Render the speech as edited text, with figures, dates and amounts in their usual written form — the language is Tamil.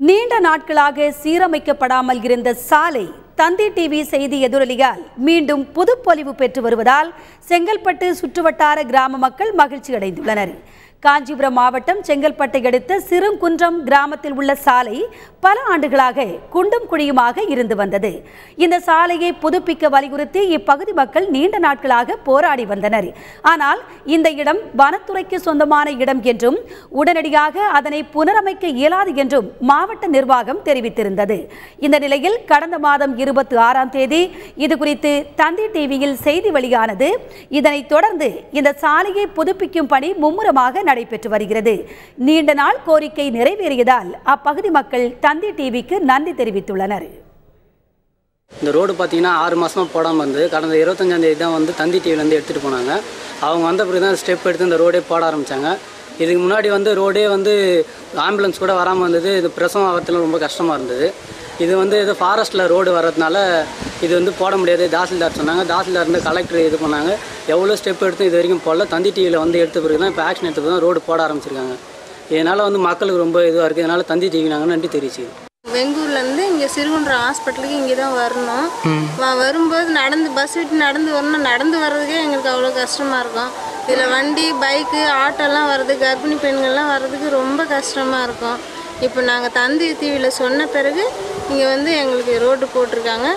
நீண்ட நாட்களாக சீரமைக்கப்படாமல் இருந்த சாலை தந்தி டிவி செய்தி எதிரொலியால் மீண்டும் புதுப்பொலிவு பெற்று வருவதால் செங்கல்பட்டு சுற்றுவட்டார கிராம மக்கள் மகிழ்ச்சி அடைந்துள்ளனர். காஞ்சிபுரம் மாவட்டம் செங்கல்பட்டை அடுத்த சிறுங்குன்றம் கிராமத்தில் உள்ள சாலை பல ஆண்டுகளாக குண்டும் குழியுமாக இருந்து வந்தது. இந்த சாலையை புதுப்பிக்க வலியுறுத்தி இப்பகுதி மக்கள் நீண்ட நாட்களாக போராடி வந்தனர். ஆனால் இந்த இடம் வனத்துறைக்கு சொந்தமான இடம் என்றும் உடனடியாக அதனை புனரமைக்க இயலாது என்றும் மாவட்ட நிர்வாகம் தெரிவித்திருந்தது. இந்த நிலையில் கடந்த மாதம் 26ஆம் தேதி இதுகுறித்து தந்தி டிவியில் செய்தி வெளியானது. இதனைத் தொடர்ந்து இந்த சாலையை புதுப்பிக்கும் பணி மும்முரமாக நடைபெற்று வருகிறது. நீண்ட நாள் கோரிக்கை நிறைவேறியதால் அப்பகுதி மக்கள் தந்தி டிவிக்கு நன்றி தெரிவித்துள்ளனர். இந்த ரோடு பார்த்தீங்கன்னா 6 மாசமா போடாமல் இருந்து கடந்த 25ஆம் தேதி தான் தந்தி டிவிலேருந்து எடுத்துகிட்டு போனாங்க. அவங்க வந்த பிறகு தான் ஸ்டெப் எடுத்து இந்த ரோடே போட ஆரம்பித்தாங்க. இதுக்கு முன்னாடி ரோடே ஆம்புலன்ஸ் கூட வராமல் இருந்தது. இது பிரசவம் ஆகிறதுல ரொம்ப கஷ்டமாக இருந்தது. இது இது ஃபாரஸ்ட்டில் ரோடு வர்றதுனால இது போட முடியாது தாசில்தார் சொன்னாங்க. தாசில்தார் கலெக்டர் இது பண்ணாங்க. எவ்வளோ ஸ்டெப் எடுத்து இது வரைக்கும் போடல. தந்தி டிவியில் எடுத்த பிறகு தான் இப்போ ஆக்ஷன் எடுத்த பிறகு தான் ரோடு போட ஆரம்பிச்சிருக்காங்க. இதனால் மக்களுக்கு ரொம்ப இதுவாக இருக்குது. இதனால் தந்தி டிவி நாங்கள் நன்றி தெரிவிச்சுக்கிறோம். வெங்கூர்லேருந்து இங்கே சிறுகுன்றம் ஹாஸ்பிட்டலுக்கு இங்கே தான் வரணும். வரும்போது பஸ் விட்டு நடந்து வரணும். நடந்து வர்றதுக்கே எங்களுக்கு அவ்வளோ கஷ்டமாக இருக்கும். இதில் வண்டி பைக்கு ஆட்டோலாம் வர்றது, கர்ப்பிணி பெண்கள்லாம் வர்றதுக்கு ரொம்ப கஷ்டமாக இருக்கும். இப்போ நாங்கள் தந்தி டிவியில் சொன்ன பிறகு இங்கே எங்களுக்கு ரோடு போட்டிருக்காங்க.